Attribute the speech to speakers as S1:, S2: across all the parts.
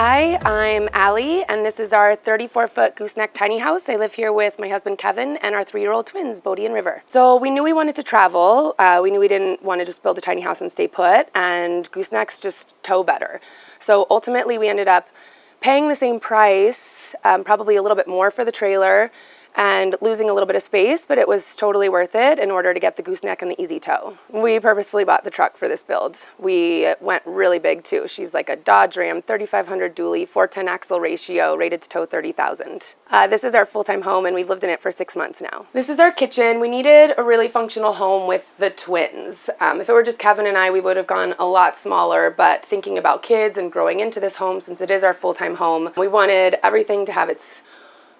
S1: Hi, I'm Allie, and this is our 34-foot gooseneck tiny house. I live here with my husband Kevin and our 3-year-old twins, Bodhi and River. So we knew we wanted to travel. We knew we didn't want to just build a tiny house and stay put, and goosenecks just tow better. So ultimately we ended up paying the same price, probably a little bit more for the trailer, and losing a little bit of space, but it was totally worth it in order to get the gooseneck and the easy tow. We purposefully bought the truck for this build. We went really big too. She's like a Dodge Ram 3500 dually, 410 axle ratio, rated to tow 30,000. This is our full-time home, and we've lived in it for 6 months now. This is our kitchen. We needed a really functional home with the twins. If it were just Kevin and I, we would have gone a lot smaller, but thinking about kids and growing into this home, since it is our full-time home, we wanted everything to have its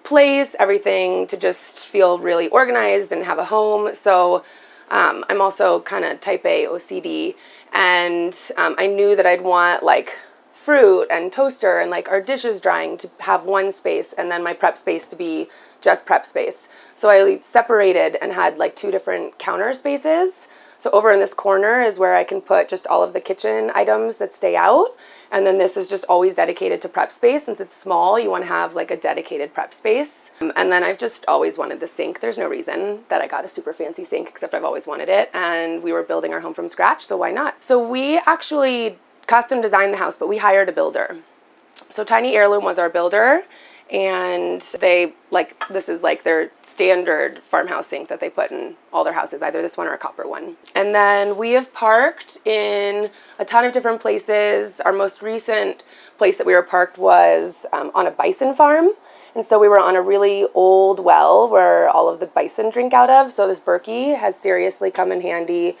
S1: place, everything to just feel really organized and have a home. So I'm also kind of type A OCD, and I knew that I'd want like fruit and toaster and like our dishes drying to have one space, and then my prep space to be just prep space. So I separated and had like 2 different counter spaces. So over in this corner is where I can put just all of the kitchen items that stay out. And then this is just always dedicated to prep space. Since it's small, you want to have like a dedicated prep space. And then I've just always wanted the sink. There's no reason that I got a super fancy sink, except I've always wanted it. And we were building our home from scratch, so why not? So we actually custom designed the house, but we hired a builder. So Tiny Heirloom was our builder. And they, like, this is like their standard farmhouse sink that they put in all their houses, either this one or a copper one. And then we have parked in a ton of different places. Our most recent place that we were parked was on a bison farm. And so we were on a really old well where all of the bison drink out of. So this Berkey has seriously come in handy.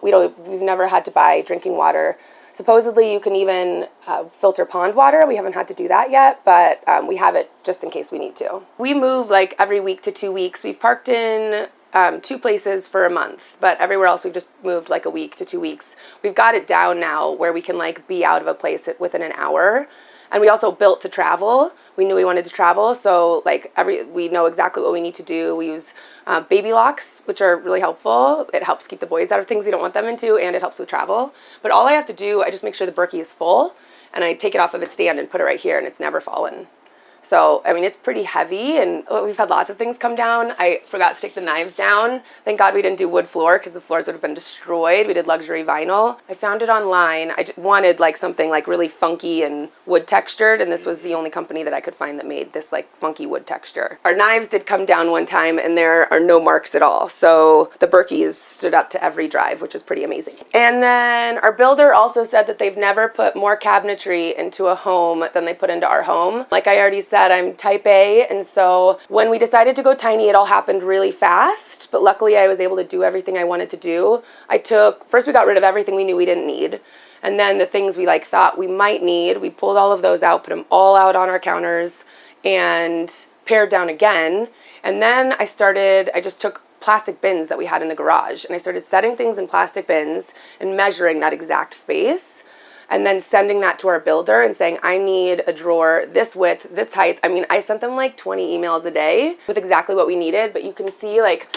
S1: We've never had to buy drinking water. Supposedly you can even filter pond water. We haven't had to do that yet, but we have it just in case we need to. We move like every week to 2 weeks. We've parked in 2 places for a month, but everywhere else we've just moved like a week to 2 weeks. We've got it down now where we can like be out of a place within an hour. And we also built to travel. We knew we wanted to travel, so like we know exactly what we need to do. We use baby locks, which are really helpful. It helps keep the boys out of things you don't want them into, and it helps with travel. But all I have to do, I just make sure the Berkey is full, and I take it off of its stand and put it right here, and it's never fallen. So, I mean, it's pretty heavy, and we've had lots of things come down. I forgot to take the knives down. Thank God we didn't do wood floor, because the floors would have been destroyed. We did luxury vinyl. I found it online. I just wanted like something like really funky and wood textured, and this was the only company that I could find that made this like funky wood texture. Our knives did come down one time, and there are no marks at all. So the Berkeys stood up to every drive, which is pretty amazing. And then our builder also said that they've never put more cabinetry into a home than they put into our home. Like I already said, I'm type A, and so when we decided to go tiny, it all happened really fast, but luckily I was able to do everything I wanted to do. First we got rid of everything we knew we didn't need, and then the things we like thought we might need, we pulled all of those out, put them all out on our counters, and pared down again. And then I just took plastic bins that we had in the garage, and I started setting things in plastic bins and measuring that exact space, and then sending that to our builder and saying, I need a drawer this width, this height. I mean, I sent them like 20 emails a day with exactly what we needed, but you can see like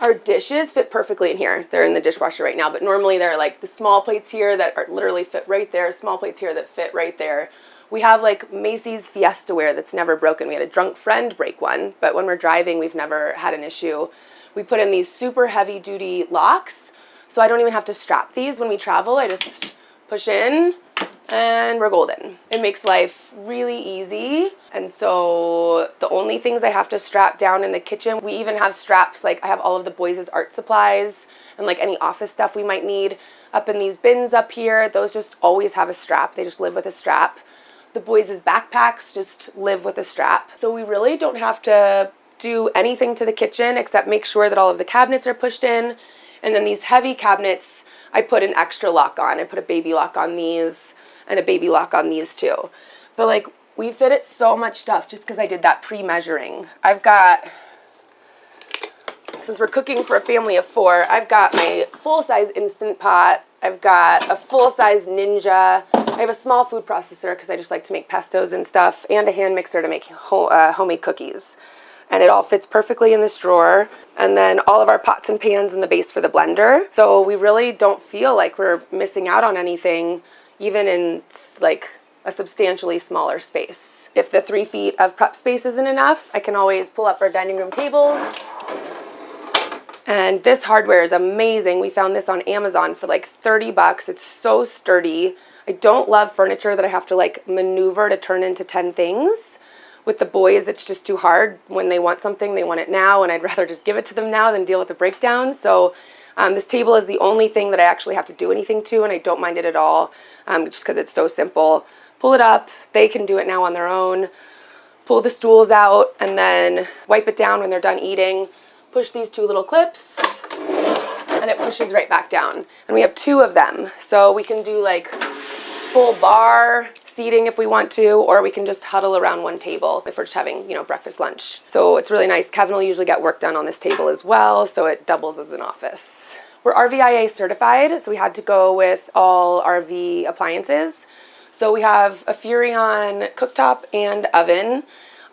S1: our dishes fit perfectly in here. They're in the dishwasher right now, but normally they're like the small plates here that are literally fit right there, small plates here that fit right there. We have like Macy's Fiesta ware that's never broken. We had a drunk friend break one, but when we're driving, we've never had an issue. We put in these super heavy duty locks, so I don't even have to strap these when we travel. I just push in, and we're golden. It makes life really easy. And so the only things I have to strap down in the kitchen, we even have straps, like I have all of the boys' art supplies and like any office stuff we might need up in these bins up here. Those just always have a strap. They just live with a strap. The boys' backpacks just live with a strap. So we really don't have to do anything to the kitchen except make sure that all of the cabinets are pushed in. And then these heavy cabinets, I put an extra lock on. I put a baby lock on these and a baby lock on these too. But like, we fitted so much stuff just because I did that pre-measuring. Since we're cooking for a family of 4, I've got my full-size Instant Pot. I've got a full-size Ninja. I have a small food processor because I just like to make pestos and stuff, and a hand mixer to make homemade cookies. And it all fits perfectly in this drawer. And then all of our pots and pans in the base for the blender. So we really don't feel like we're missing out on anything, even in like a substantially smaller space. If the 3 feet of prep space isn't enough, I can always pull up our dining room tables. And this hardware is amazing. We found this on Amazon for like 30 bucks. It's so sturdy. I don't love furniture that I have to like maneuver to turn into 10 things. With the boys, it's just too hard. When they want something, they want it now, and I'd rather just give it to them now than deal with the breakdown. So this table is the only thing that I actually have to do anything to, and I don't mind it at all, just because it's so simple. Pull it up. They can do it now on their own. Pull the stools out, and then wipe it down when they're done eating. Push these 2 little clips, and it pushes right back down. And we have 2 of them, so we can do like full bar seating if we want to, or we can just huddle around one table if we're just having, breakfast, lunch. So it's really nice. Kevin will usually get work done on this table as well, so it doubles as an office. We're RVIA certified, so we had to go with all RV appliances. So we have a Furrion cooktop and oven.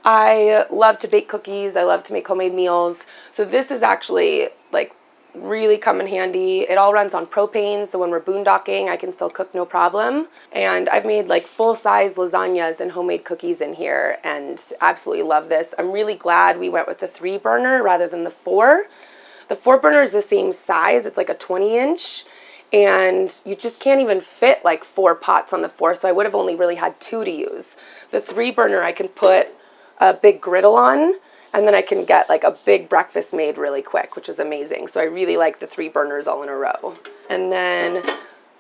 S1: I love to bake cookies. I love to make homemade meals. So this is actually like really come in handy. It all runs on propane, so when we're boondocking, I can still cook no problem. And I've made like full-size lasagnas and homemade cookies in here, and absolutely love this. I'm really glad we went with the 3 burner rather than the 4. The 4 burner is the same size. It's like a 20-inch, and you just can't even fit like 4 pots on the 4, so I would have only really had 2 to use. The 3 burner, I can put a big griddle on, and then I can get like a big breakfast made really quick, which is amazing. So I really like the 3 burners all in a row. And then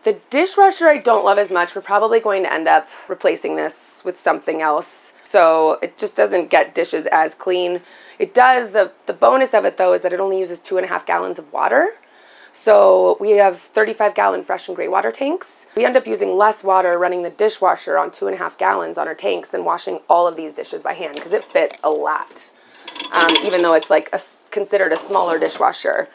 S1: the dishwasher I don't love as much. We're probably going to end up replacing this with something else, so it just doesn't get dishes as clean. It does, the bonus of it though is that it only uses 2.5 gallons of water. So we have 35-gallon fresh and gray water tanks. We end up using less water running the dishwasher on 2.5 gallons on our tanks than washing all of these dishes by hand, because it fits a lot. Even though it's like considered a smaller dishwasher,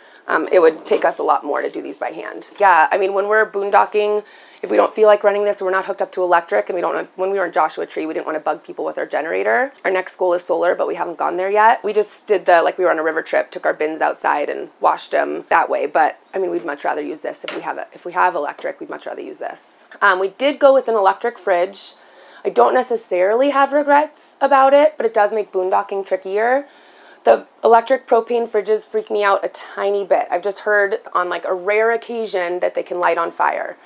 S1: it would take us a lot more to do these by hand. Yeah, I mean, when we're boondocking, if we don't feel like running this, or we're not hooked up to electric, and when we were in Joshua Tree, we didn't want to bug people with our generator. Our next goal is solar, but we haven't gone there yet. We just did like we were on a river trip, took our bins outside and washed them that way. But I mean, we'd much rather use this if we have electric. We'd much rather use this. We did go with an electric fridge. I don't necessarily have regrets about it, but it does make boondocking trickier. The electric propane fridges freak me out a tiny bit. I've just heard on like a rare occasion that they can light on fire.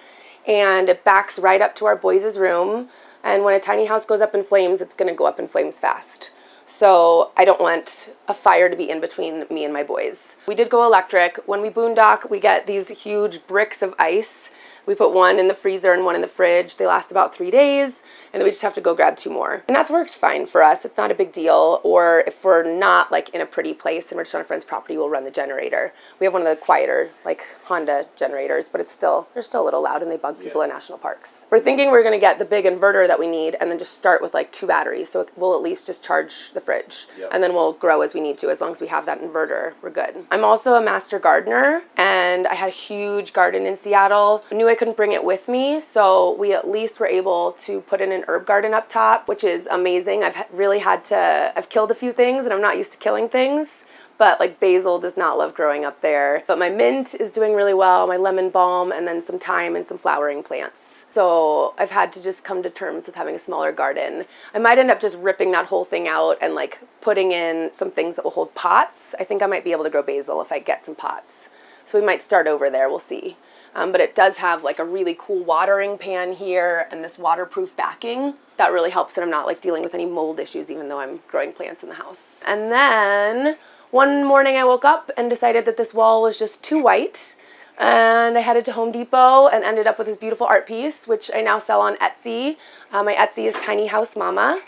S1: And it backs right up to our boys' room. And when a tiny house goes up in flames, it's going to go up in flames fast. So I don't want a fire to be in between me and my boys. We did go electric. When we boondock, we get these huge bricks of ice. We put 1 in the freezer and 1 in the fridge. They last about 3 days, and then we just have to go grab 2 more. And that's worked fine for us. It's not a big deal. Or if we're not like in a pretty place and we're just on a friend's property, we'll run the generator. We have one of the quieter like Honda generators, but they're still a little loud, and they bug people in national parks. We're thinking we're gonna get the big inverter that we need and then just start with like 2 batteries, so we'll at least just charge the fridge. And then we'll grow as we need to. As long as we have that inverter, we're good. I'm also a master gardener, and I had a huge garden in Seattle. I knew I couldn't bring it with me, so we at least were able to put in an herb garden up top, which is amazing. I've killed a few things, and I'm not used to killing things, but like basil does not love growing up there. But my mint is doing really well, my lemon balm, and then some thyme and some flowering plants. So I've had to just come to terms with having a smaller garden. I might end up just ripping that whole thing out and like putting in some things that will hold pots. I think I might be able to grow basil if I get some pots. So we might start over there, we'll see. But it does have like a really cool watering pan here and this waterproof backing. That really helps that I'm not like dealing with any mold issues, even though I'm growing plants in the house. And then one morning I woke up and decided that this wall was just too white. And I headed to Home Depot and ended up with this beautiful art piece, which I now sell on Etsy. My Etsy is Tiny House Mama.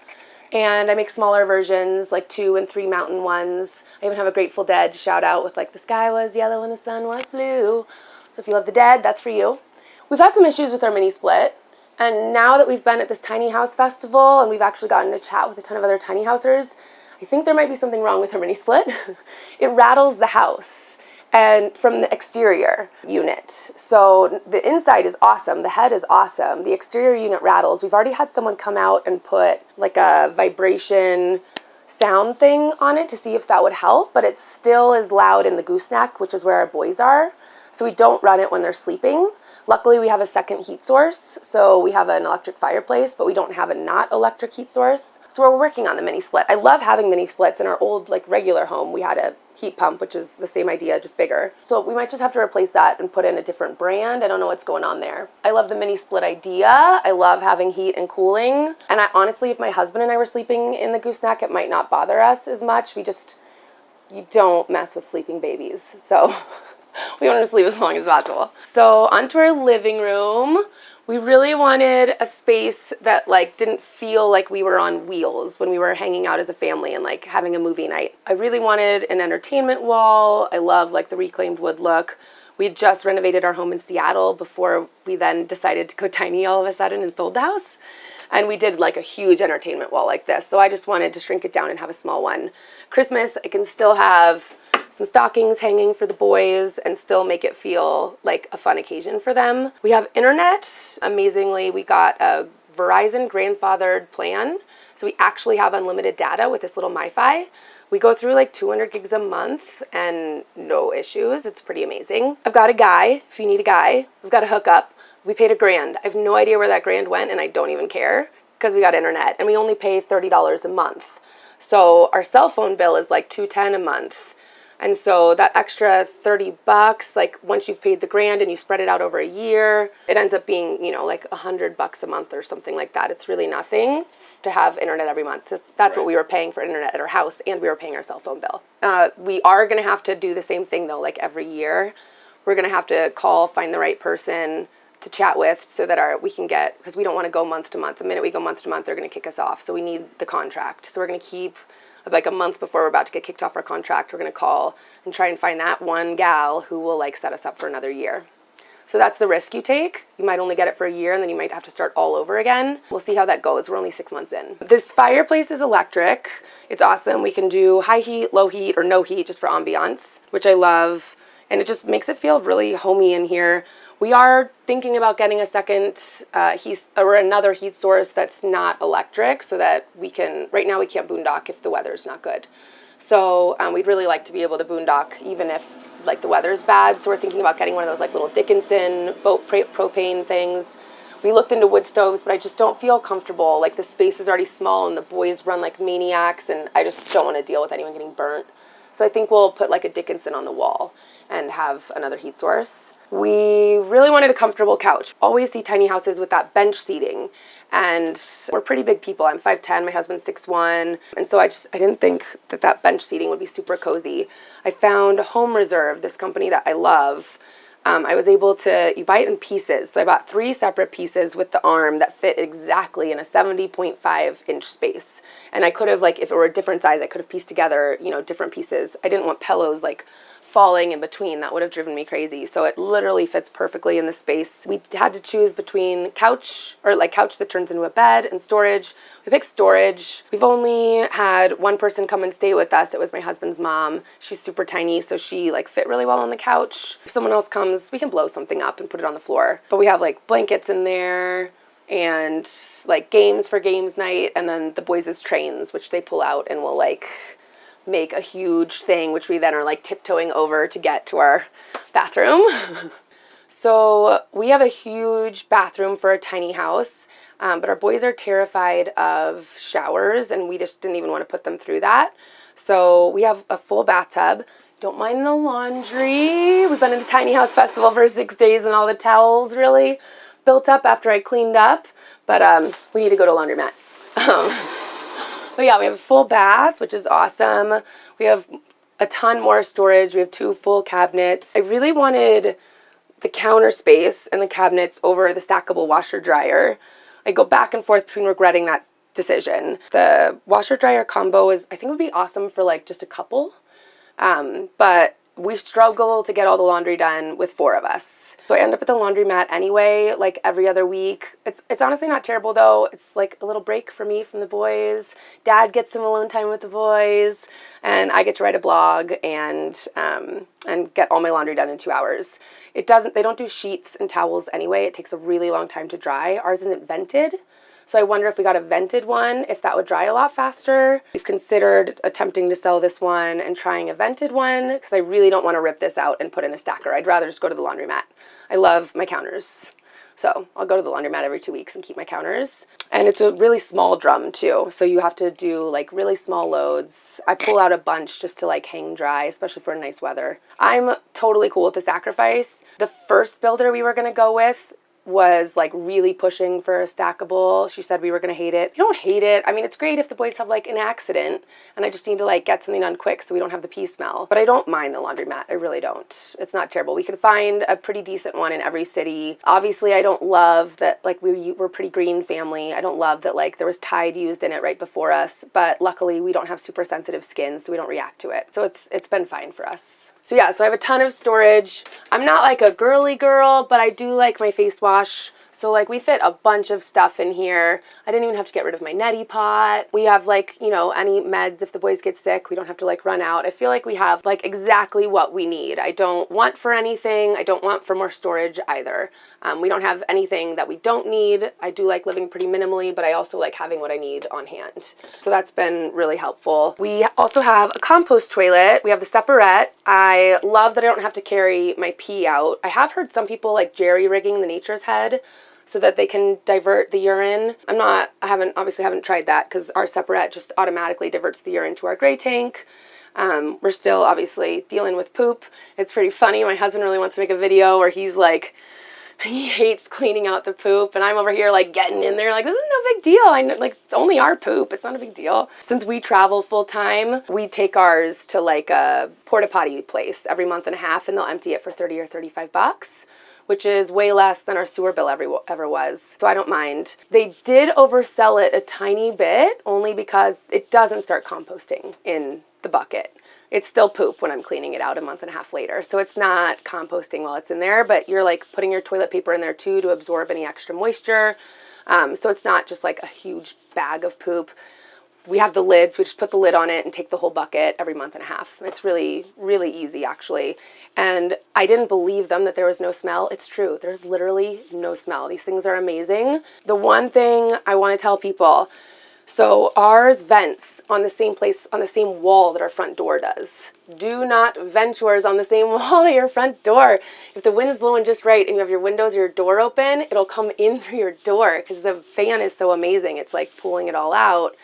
S1: And I make smaller versions, like 2 and 3 mountain ones. I even have a Grateful Dead shout out with like, the sky was yellow and the sun was blue. So if you love the Dead, that's for you. We've had some issues with our mini split. And now that we've been at this tiny house festival and we've actually gotten to chat with a ton of other tiny housers, I think there might be something wrong with our mini split. It rattles the house and from the exterior unit. So the inside is awesome. The head is awesome. The exterior unit rattles. We've already had someone come out and put like a vibration sound thing on it to see if that would help, but it still is loud in the gooseneck, which is where our boys are. So we don't run it when they're sleeping. Luckily, we have a second heat source. So we have an electric fireplace, but we don't have a not electric heat source. So we're working on the mini split. I love having mini splits. In our old like regular home, we had a heat pump, which is the same idea, just bigger. So we might just have to replace that and put in a different brand. I don't know what's going on there. I love the mini split idea. I love having heat and cooling. And I honestly, if my husband and I were sleeping in the gooseneck, it might not bother us as much. You don't mess with sleeping babies. So we want to sleep as long as possible. So onto our living room. We really wanted a space that like didn't feel like we were on wheels when we were hanging out as a family and like having a movie night. I really wanted an entertainment wall. I love like the reclaimed wood look. We had just renovated our home in Seattle before we then decided to go tiny all of a sudden and sold the house. And we did like a huge entertainment wall like this. So I just wanted to shrink it down and have a small one. Christmas, I can still have some stockings hanging for the boys and still make it feel like a fun occasion for them. We have internet. Amazingly, we got a Verizon grandfathered plan. So we actually have unlimited data with this little MiFi. We go through like 200 gigs a month and no issues. It's pretty amazing. I've got a guy, if you need a guy. We've got a hookup. We paid $1,000. I have no idea where that $1,000 went, and I don't even care because we got internet, and we only pay $30 a month. So our cell phone bill is like $210 a month. And so that extra $30, like once you've paid the $1,000 and you spread it out over a year, it ends up being, you know, like $100 a month or something like that. It's really nothing to have internet every month. That's right. What we were paying for internet at our house, and we were paying our cell phone bill. We are going to have to do the same thing though, like every year. We're going to have to call, find the right person to chat with so that we can get, because we don't want to go month to month. The minute we go month to month, they're going to kick us off. So we need the contract. So we're going to keep like a month before we're about to get kicked off our contract, we're going to call and try and find that one gal who will like set us up for another year. So that's the risk you take. You might only get it for a year and then you might have to start all over again. We'll see how that goes. We're only 6 months in. This fireplace is electric. It's awesome. We can do high heat, low heat, or no heat just for ambiance, which I love. And it just makes it feel really homey in here. We are thinking about getting a second another heat source that's not electric so that we can, right now we can't boondock if the weather's not good. So we'd really like to be able to boondock even if like the weather's bad. So we're thinking about getting one of those like little Dickinson boat propane things. We looked into wood stoves, but I just don't feel comfortable. Like the space is already small and the boys run like maniacs and I just don't want to deal with anyone getting burnt. So I think we'll put like a Dickinson on the wall and have another heat source. We really wanted a comfortable couch. Always see tiny houses with that bench seating. And we're pretty big people. I'm 5'10", my husband's 6'1". And so I didn't think that bench seating would be super cozy. I found Home Reserve, this company that I love. I was able to, you buy it in pieces. So I bought 3 separate pieces with the arm that fit exactly in a 70.5-inch space. And I could have, like, if it were a different size, I could have pieced together, you know, different pieces. I didn't want pillows, like, falling in between. That would have driven me crazy. So it literally fits perfectly in the space. We had to choose between couch that turns into a bed and storage. We picked storage. We've only had one person come and stay with us. It was my husband's mom. She's super tiny, so she like fit really well on the couch. If someone else comes, we can blow something up and put it on the floor. But we have like blankets in there and like games for games night, and then the boys' trains, which they pull out and will like make a huge thing, which we then are like tiptoeing over to get to our bathroom. So we have a huge bathroom for a tiny house, but our boys are terrified of showers and we just didn't even want to put them through that. So we have a full bathtub. Don't mind the laundry. We've been at the Tiny House Festival for 6 days and all the towels really built up after I cleaned up, but we need to go to a laundromat. But yeah, we have a full bath, which is awesome. We have a ton more storage. We have 2 full cabinets. I really wanted the counter space and the cabinets over the stackable washer dryer. I go back and forth between regretting that decision. The washer dryer combo I think would be awesome for like just a couple. But we struggle to get all the laundry done with 4 of us. So I end up at the laundromat anyway, like every other week. It's honestly not terrible though. It's like a little break for me from the boys. Dad gets some alone time with the boys, and I get to write a blog and get all my laundry done in 2 hours. They don't do sheets and towels anyway. It takes a really long time to dry. Ours isn't vented, So I wonder if we got a vented one, if that would dry a lot faster. We've considered attempting to sell this one and trying a vented one because I really don't want to rip this out and put in a stacker. I'd rather just go to the laundromat. I love my counters. So I'll go to the laundromat every 2 weeks and keep my counters. And it's a really small drum too. So you have to do like really small loads. I pull out a bunch just to like hang dry, especially for nice weather. I'm totally cool with the sacrifice. The first builder we were going to go with was like really pushing for a stackable. She said we were going to hate it. I don't hate it. I mean, it's great if the boys have like an accident and I just need to like get something done quick so we don't have the pee smell. But I don't mind the laundromat. I really don't. It's not terrible. We can find a pretty decent one in every city. Obviously, I don't love that like we're pretty green family. I don't love that like there was Tide used in it right before us, but luckily we don't have super sensitive skin, so we don't react to it. So it's been fine for us. So yeah, so I have a ton of storage. I'm not like a girly girl, but I do like my face wash. So like we fit a bunch of stuff in here. I didn't even have to get rid of my neti pot. We have like, you know, any meds if the boys get sick. We don't have to like run out. I feel like we have like exactly what we need. I don't want for anything. I don't want for more storage either. We don't have anything that we don't need. I do like living pretty minimally, but I also like having what I need on hand. So that's been really helpful. We also have a compost toilet. We have the Separette. I love that I don't have to carry my pee out. I have heard some people like jerry-rigging the Nature's Head so that they can divert the urine. I obviously haven't tried that because our Separette just automatically diverts the urine to our gray tank. We're still obviously dealing with poop. It's pretty funny. My husband really wants to make a video where he's like, he hates cleaning out the poop, and I'm over here like getting in there like, this is no big deal. I know, like, it's only our poop. It's not a big deal. Since we travel full time, we take ours to like a porta potty place every month and a half, and they'll empty it for 30 or 35 bucks. Which is way less than our sewer bill ever was. So I don't mind. They did oversell it a tiny bit, only because it doesn't start composting in the bucket. It's still poop when I'm cleaning it out a month and a half later. So it's not composting while it's in there, but you're like putting your toilet paper in there too to absorb any extra moisture. So it's not just like a huge bag of poop. We have the lid, so we just put the lid on it and take the whole bucket every month and a half. It's really, really easy, actually. And I didn't believe them that there was no smell. It's true. There's literally no smell. These things are amazing. The one thing I want to tell people, so ours vents on the same place, on the same wall that our front door does. Do not vent yours on the same wall as your front door. If the wind's blowing just right and you have your windows or your door open, it'll come in through your door because the fan is so amazing. It's like pulling it all out.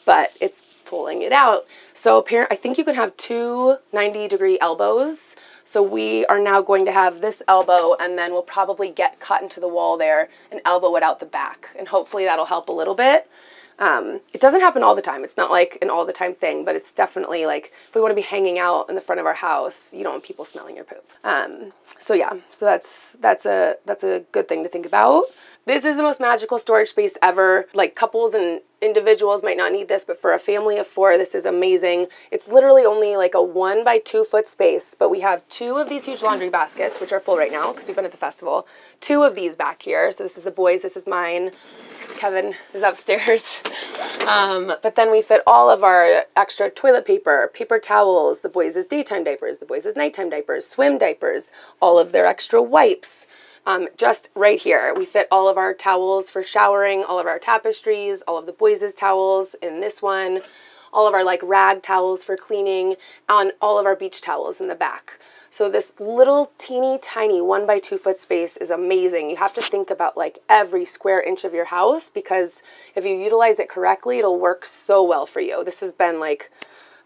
S1: But it's pulling it out. So apparently, I think you can have two 90-degree elbows. So we are now going to have this elbow, and then we'll probably get cut into the wall there and elbow it out the back. And hopefully that'll help a little bit. It doesn't happen all the time. It's not like an all the time thing, but it's definitely like if we want to be hanging out in the front of our house, you don't want people smelling your poop. So yeah, so that's a good thing to think about. This is the most magical storage space ever. Like couples and individuals might not need this, but for a family of 4, this is amazing. It's literally only like a 1 by 2 foot space, but we have 2 of these huge laundry baskets, which are full right now because we've been at the festival. 2 of these back here. So this is the boys, this is mine. Kevin is upstairs. But then we fit all of our extra toilet paper, paper towels, the boys' daytime diapers, the boys' nighttime diapers, swim diapers, all of their extra wipes. Just right here, we fit all of our towels for showering, all of our tapestries, all of the boys' towels in this one, all of our like rag towels for cleaning, and all of our beach towels in the back. So this little teeny tiny 1 by 2 foot space is amazing. You have to think about like every square inch of your house because if you utilize it correctly, it'll work so well for you. This has been like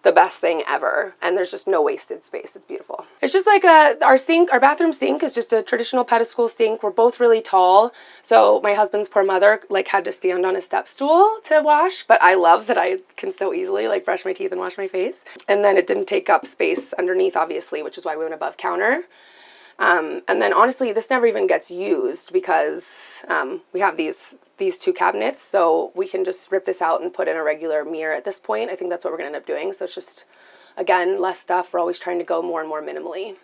S1: the best thing ever, and there's just no wasted space. It's beautiful. It's just like our bathroom sink is just a traditional pedestal sink. We're both really tall, so my husband's poor mother like had to stand on a step stool to wash, but I love that I can so easily like brush my teeth and wash my face. And then it didn't take up space underneath, obviously, which is why we went above counter. And then honestly, this never even gets used because we have these 2 cabinets, so we can just rip this out and put in a regular mirror at this point. I think that's what we're gonna end up doing. So it's just, again, less stuff. We're always trying to go more and more minimally.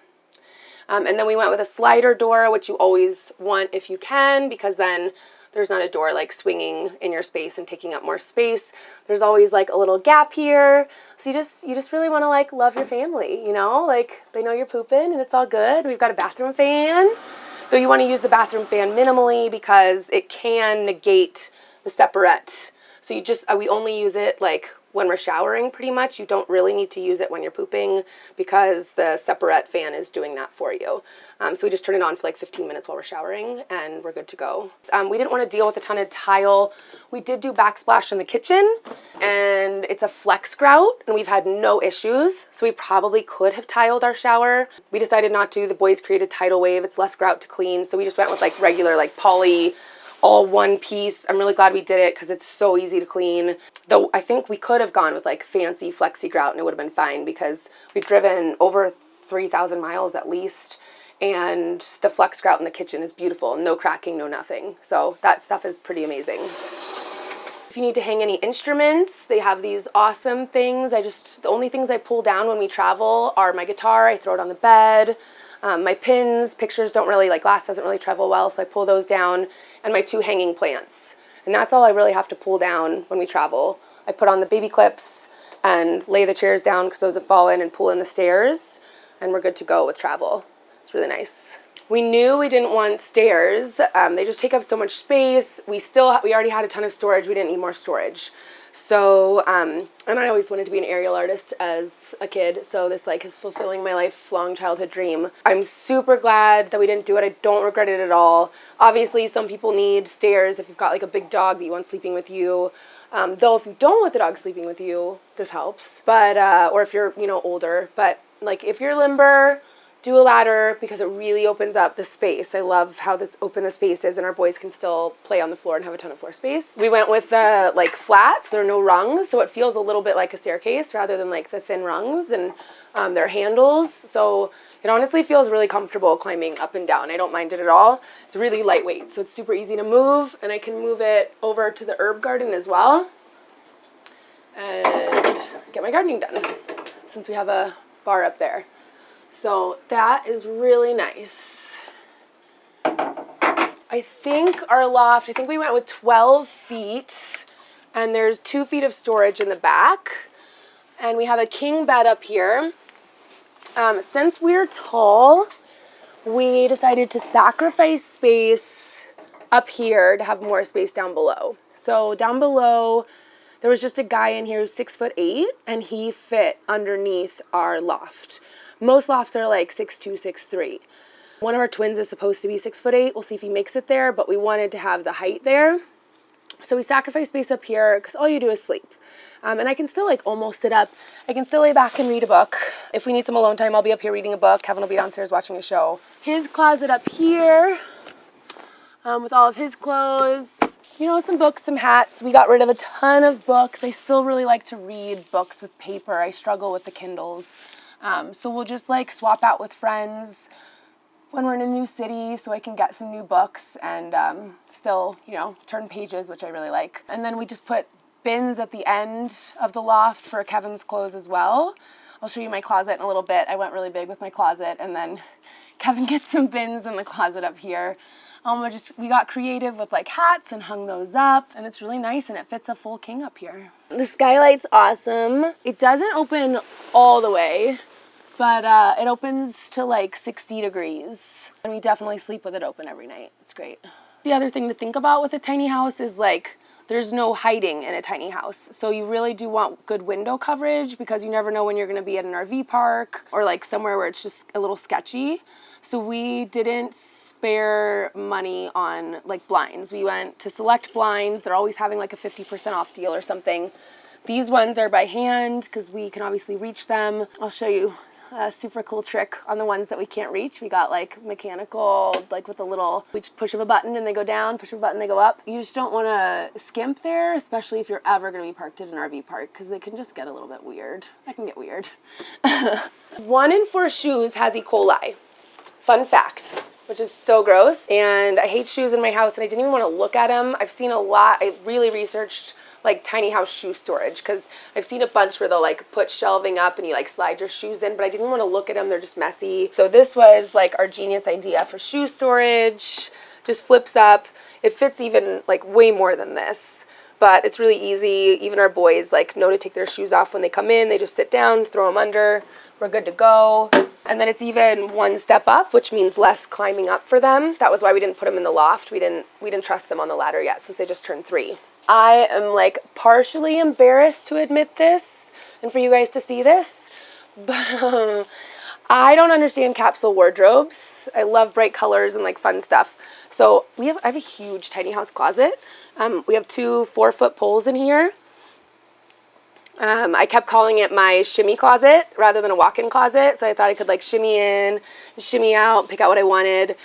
S1: And then we went with a slider door, which you always want if you can, because then there's not a door like swinging in your space and taking up more space. There's always like a little gap here. So you just really want to like love your family, you know, like they know you're pooping and it's all good. We've got a bathroom fan, though you want to use the bathroom fan minimally because it can negate the separate. So you just, we only use it like when we're showering pretty much. You don't really need to use it when you're pooping because the separate fan is doing that for you. So we just turn it on for like 15 minutes while we're showering and we're good to go. We didn't want to deal with a ton of tile. We did do backsplash in the kitchen and it's a flex grout and we've had no issues. So we probably could have tiled our shower. We decided not to. The boys created Tidal Wave. It's less grout to clean. So we just went with like regular like poly, all one piece. I'm really glad we did it because it's so easy to clean. Though I think we could have gone with like fancy flexi grout and it would have been fine because we've driven over 3,000 miles at least. And the flex grout in the kitchen is beautiful. No cracking, no nothing. So that stuff is pretty amazing. If you need to hang any instruments, they have these awesome things. The only things I pull down when we travel are my guitar. I throw it on the bed. My pins, pictures don't really, like glass doesn't really travel well, so I pull those down, and my 2 hanging plants. And that's all I really have to pull down when we travel. I put on the baby clips and lay the chairs down because those have fallen and pull in the stairs, and we're good to go with travel. It's really nice. We knew we didn't want stairs. They just take up so much space. We already had a ton of storage. We didn't need more storage. So, and I always wanted to be an aerial artist as a kid, so this like is fulfilling my lifelong childhood dream. I'm super glad that we didn't do it. I don't regret it at all. Obviously, some people need stairs if you've got like a big dog that you want sleeping with you. Though if you don't want the dog sleeping with you, this helps. But, or if you're, older, but like if you're limber, do a ladder because it really opens up the space. I love how open the space is and our boys can still play on the floor and have a ton of floor space. We went with the like flats, there are no rungs, so it feels a little bit like a staircase rather than like the thin rungs, and they're handles. So it honestly feels really comfortable climbing up and down. I don't mind it at all. It's really lightweight, so it's super easy to move, and I can move it over to the herb garden as well and get my gardening done since we have a bar up there. So that is really nice. I think our loft, we went with 12 feet and there's 2 feet of storage in the back. And we have a king bed up here. Since we're tall, we decided to sacrifice space up here to have more space down below. So down below, there was just a guy in here who's 6'8", and he fit underneath our loft. Most lofts are like 6'2", 6'3". One of our twins is supposed to be 6'8". We'll see if he makes it there, but we wanted to have the height there. So we sacrificed space up here because all you do is sleep. And I can still like almost sit up. I can still lay back and read a book. If we need some alone time, I'll be up here reading a book. Kevin will be downstairs watching a show. His closet up here with all of his clothes. Some books, some hats. We got rid of a ton of books. I still really like to read books with paper. I struggle with the Kindles. So we'll just like swap out with friends when we're in a new city so I can get some new books and still, turn pages, which I really like. And then we just put bins at the end of the loft for Kevin's clothes as well. I'll show you my closet in a little bit. I went really big with my closet, and then Kevin gets some bins in the closet up here. We got creative with like hats and hung those up, and it's really nice, and it fits a full king up here. The skylight's awesome. It doesn't open all the way, but it opens to like 60 degrees, and we definitely sleep with it open every night. It's great. The other thing to think about with a tiny house is like there's no hiding in a tiny house. So you really do want good window coverage because you never know when you're going to be at an RV park or like somewhere where it's just a little sketchy. So we didn't spare money on like blinds. We went to Select Blinds. They're always having like a 50% off deal or something. These ones are by hand because we can obviously reach them. I'll show you a super cool trick on the ones that we can't reach. We got like mechanical, like with a little, we just push of a button and they go down, push of a button, they go up. You just don't want to skimp there, especially if you're ever going to be parked at an RV park because they can just get a little bit weird. That can get weird. 1 in 4 shoes has E. coli. Fun fact, which is so gross. And I hate shoes in my house and I didn't even want to look at them. I've seen a lot. I really researched like tiny house shoe storage because I've seen a bunch where they'll like put shelving up and you like slide your shoes in, but I didn't want to look at them. They're just messy. So this was like our genius idea for shoe storage. Just flips up. It fits even like way more than this, but it's really easy. Even our boys like know to take their shoes off when they come in. They just sit down, throw them under. We're good to go. And then it's even 1 step up, which means less climbing up for them. That was why we didn't put them in the loft. We didn't trust them on the ladder yet since they just turned 3. I am like partially embarrassed to admit this and for you guys to see this, but I don't understand capsule wardrobes. I love bright colors and like fun stuff. So I have a huge tiny house closet. We have 2 4-foot poles in here. I kept calling it my shimmy closet rather than a walk-in closet. So I thought I could like shimmy in, shimmy out, pick out what I wanted.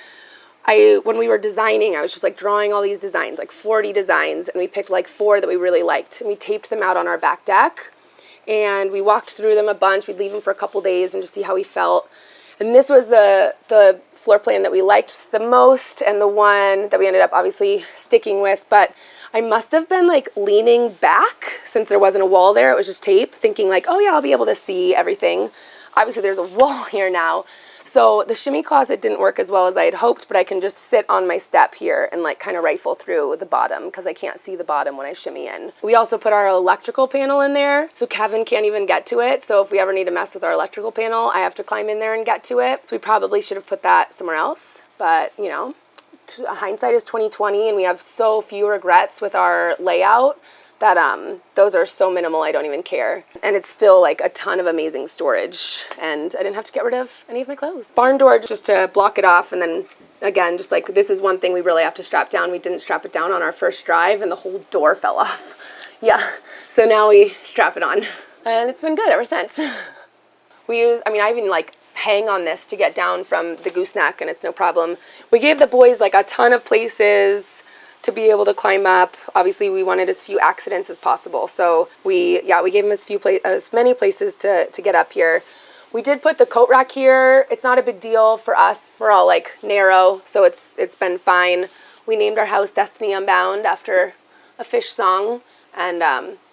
S1: When we were designing, I was just like drawing all these designs, like 40 designs, and we picked like 4 that we really liked, and we taped them out on our back deck, and we walked through them a bunch. We'd leave them for a couple days and just see how we felt. And this was the floor plan that we liked the most, and the one that we ended up obviously sticking with. But I must have been like leaning back since there wasn't a wall there. It was just tape, thinking like, oh yeah, I'll be able to see everything. Obviously there's a wall here now. So the shimmy closet didn't work as well as I had hoped, but I can just sit on my step here and like kind of rifle through the bottom because I can't see the bottom when I shimmy in. We also put our electrical panel in there, so Kevin can't even get to it. So if we ever need to mess with our electrical panel, I have to climb in there and get to it. So we probably should have put that somewhere else, but you know, hindsight is 2020, and we have so few regrets with our layout that those are so minimal I don't even care. And it's still like a ton of amazing storage, and I didn't have to get rid of any of my clothes. Barn door just to block it off, and then again, just like this is one thing we really have to strap down. We didn't strap it down on our first drive and the whole door fell off. Yeah, so now we strap it on, and it's been good ever since. I even like hang on this to get down from the gooseneck, and it's no problem. We gave the boys like a ton of places to be able to climb up. Obviously we wanted as few accidents as possible, so we gave them as many places to get up here. We did put the coat rack here. It's not a big deal for us. We're all like narrow, so it's been fine. We named our house Destiny Unbound after a fish song, and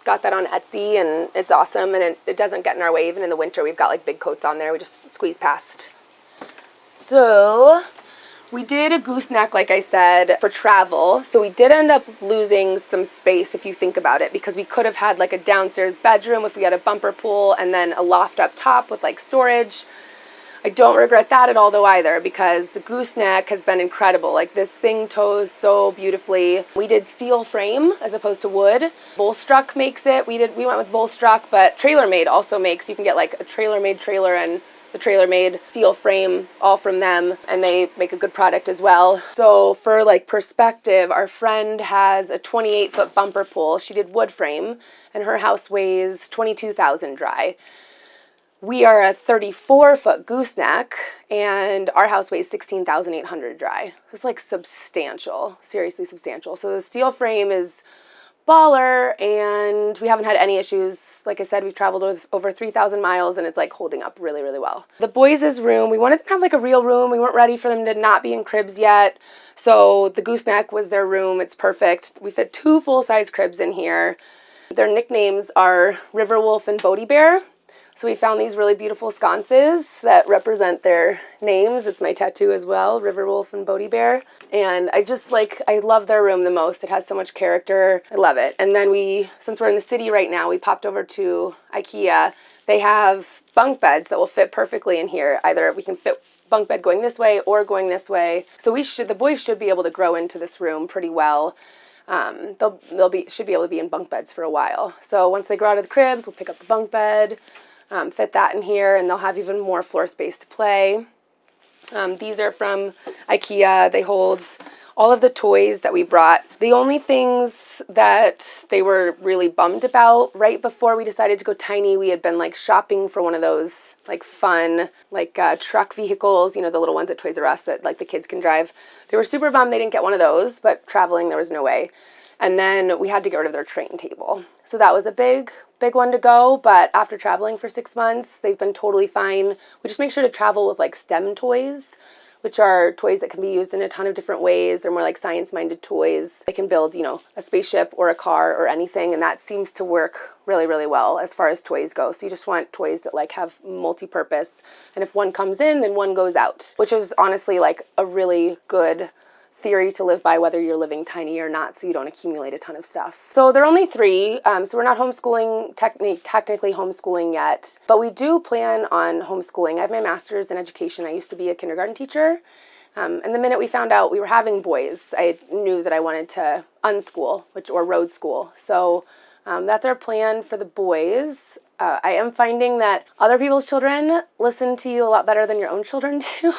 S1: got that on Etsy, and it's awesome, and it doesn't get in our way. Even in the winter we've got like big coats on there. We just squeeze past. So we did a gooseneck, like I said, for travel. So we did end up losing some space if you think about it, because we could have had like a downstairs bedroom if we had a bumper pool, and then a loft up top with like storage. I don't regret that at all though either, because the gooseneck has been incredible. Like this thing tows so beautifully. We did steel frame as opposed to wood. Volstruck makes it. We went with Volstruck, but TrailerMade also makes. You can get like a TrailerMade trailer and the TrailerMade steel frame, all from them, and they make a good product as well. So for like perspective, our friend has a 28-foot bumper pool. She did wood frame, and her house weighs 22,000 dry. We are a 34-foot gooseneck, and our house weighs 16,800 dry. It's like substantial, seriously substantial. So the steel frame is baller, and we haven't had any issues. Like I said, we've traveled with over 3,000 miles, and it's like holding up really, really well. The boys' room, we wanted them to have like a real room. We weren't ready for them to not be in cribs yet. So the gooseneck was their room. It's perfect. We fit 2 full-size cribs in here. Their nicknames are Riverwolf and Bodie Bear. So we found these really beautiful sconces that represent their names. It's my tattoo as well, Riverwolf and Bodie Bear. And I love their room the most. It has so much character. I love it. And then since we're in the city right now, we popped over to IKEA. They have bunk beds that will fit perfectly in here. Either we can fit bunk bed going this way or going this way. So the boys should be able to grow into this room pretty well. Should be able to be in bunk beds for a while. So once they grow out of the cribs, we'll pick up the bunk bed, fit that in here, and they'll have even more floor space to play. These are from IKEA. They hold all of the toys that we brought. The only things that they were really bummed about right before we decided to go tiny, we had been like shopping for one of those like fun like truck vehicles, the little ones at Toys R Us that like the kids can drive. They were super bummed they didn't get one of those, but traveling there was no way. And then we had to get rid of their train table. So that was a big one to go, but after traveling for 6 months, they've been totally fine. We just make sure to travel with like STEM toys, which are toys that can be used in a ton of different ways. They're more like science-minded toys. They can build, a spaceship or a car or anything, and that seems to work really, really well as far as toys go. So you just want toys that like have multi-purpose, and if one comes in, then one goes out, which is honestly like a really good theory to live by, whether you're living tiny or not, so you don't accumulate a ton of stuff. So they're only 3, so we're not homeschooling, technically homeschooling yet, but we do plan on homeschooling. I have my master's in education. I used to be a kindergarten teacher, And the minute we found out we were having boys, I knew that I wanted to unschool, or road school. So that's our plan for the boys. I am finding that other people's children listen to you a lot better than your own children do.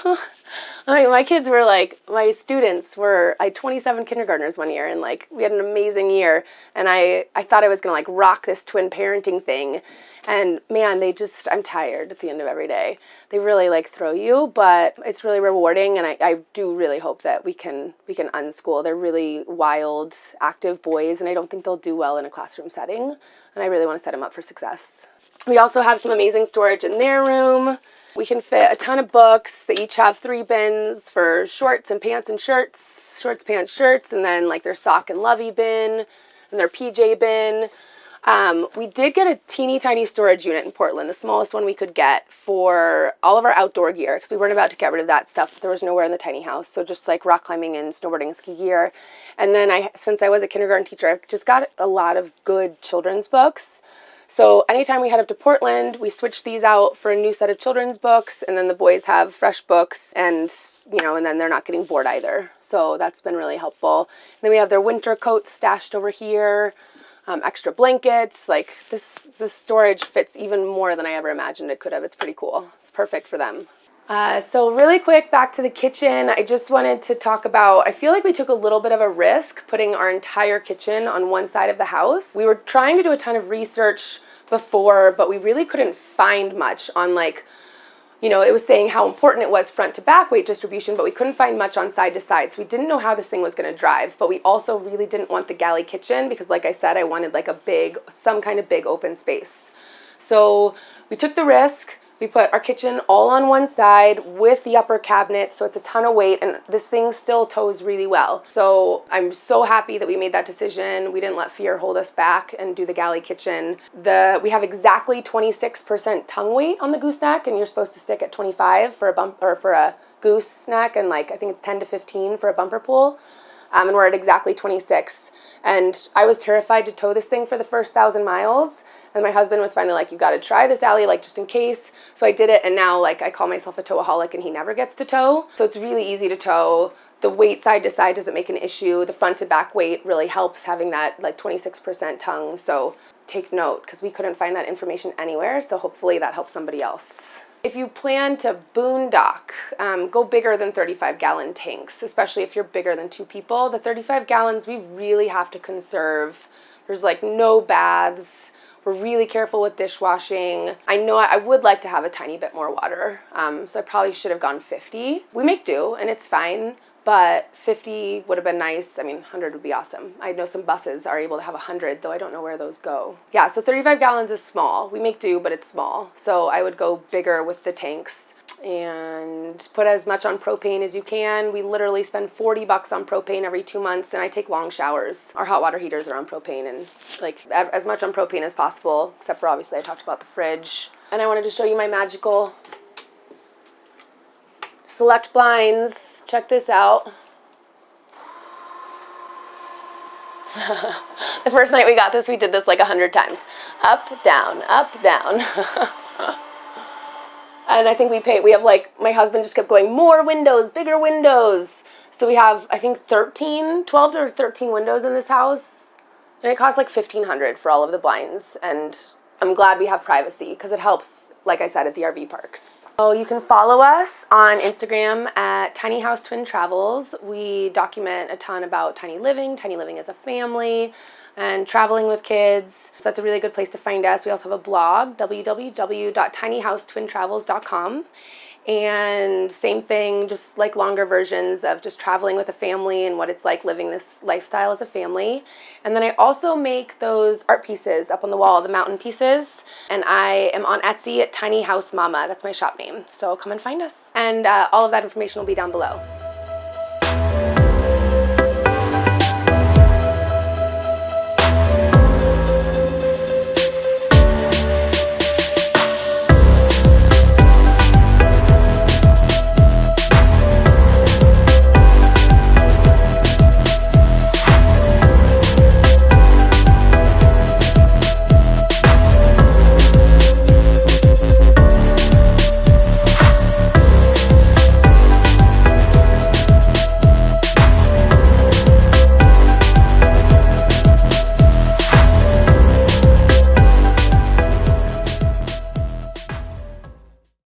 S1: I mean, my kids were like, my students were, I had 27 kindergartners one year, and like, we had an amazing year. And I thought I was going to like rock this twin parenting thing. And man, I'm tired at the end of every day. They really like throw you, but it's really rewarding. And I do really hope that we can unschool. They're really wild, active boys, and I don't think they'll do well in a classroom setting. And I really want to set them up for success. We also have some amazing storage in their room. We can fit a ton of books. They each have 3 bins for shorts and pants and shirts, shorts, pants, shirts, and then like their sock and lovey bin and their PJ bin. We did get a teeny tiny storage unit in Portland, the smallest one we could get for all of our outdoor gear, because we weren't about to get rid of that stuff. There was nowhere in the tiny house, so just like rock climbing and snowboarding and ski gear. And then since I was a kindergarten teacher, I've just got a lot of good children's books. So anytime we head up to Portland, we switch these out for a new set of children's books, and then the boys have fresh books, and and then they're not getting bored either. So that's been really helpful. And then we have their winter coats stashed over here. Extra blankets. Like this storage fits even more than I ever imagined it could have. It's pretty cool. It's perfect for them. So really quick, back to the kitchen. I just wanted to talk about, I feel like we took a little bit of a risk putting our entire kitchen on one side of the house. We were trying to do a ton of research before, but we really couldn't find much on it was saying how important it was front to back weight distribution, but we couldn't find much on side to side. So we didn't know how this thing was going to drive, but we also really didn't want the galley kitchen because, like I said, I wanted like some kind of big open space. So we took the risk. We put our kitchen all on one side with the upper cabinet, so it's a ton of weight, and this thing still tows really well. So I'm so happy that we made that decision. We didn't let fear hold us back and do the galley kitchen. We have exactly 26% tongue weight on the gooseneck, and you're supposed to stick at 25 for a gooseneck, and I think it's 10 to 15 for a bumper pull. And we're at exactly 26. And I was terrified to tow this thing for the first 1,000 miles. And my husband was finally like, you got to try this, Allie, just in case. So I did it, and now I call myself a towaholic, and he never gets to tow. So it's really easy to tow. The weight side to side doesn't make an issue. The front to back weight really helps having that 26% tongue. So take note, because we couldn't find that information anywhere. So hopefully that helps somebody else. If you plan to boondock, go bigger than 35-gallon tanks, especially if you're bigger than 2 people. The 35 gallons, we really have to conserve. There's no baths. We're really careful with dishwashing. I know I would like to have a tiny bit more water, so I probably should have gone 50. We make do, and it's fine, but 50 would have been nice. 100 would be awesome. I know some buses are able to have 100, though I don't know where those go. Yeah, so 35 gallons is small. We make do, but it's small. So I would go bigger with the tanks and put as much on propane as you can. We literally spend $40 on propane every 2 months, and I take long showers. Our hot water heaters are on propane, and as much on propane as possible, except for obviously I talked about the fridge. And I wanted to show you my magical Select blinds. Check this out. The first night we got this, we did this 100 times. Up, down, up, down. And I think we have my husband just kept going, more windows, bigger windows. So we have, I think 12 or 13 windows in this house. And it costs $1,500 for all of the blinds. And I'm glad we have privacy because it helps, like I said, at the RV parks. So you can follow us on Instagram at Tiny House Twin Travels. We document a ton about tiny living as a family, and traveling with kids. So that's a really good place to find us. We also have a blog, www.tinyhousetwintravels.com. And same thing, just longer versions of just traveling with a family and what it's like living this lifestyle as a family. And then I also make those art pieces up on the wall, the mountain pieces. And I am on Etsy at Tiny House Mama. That's my shop name. So come and find us. And all of that information will be down below.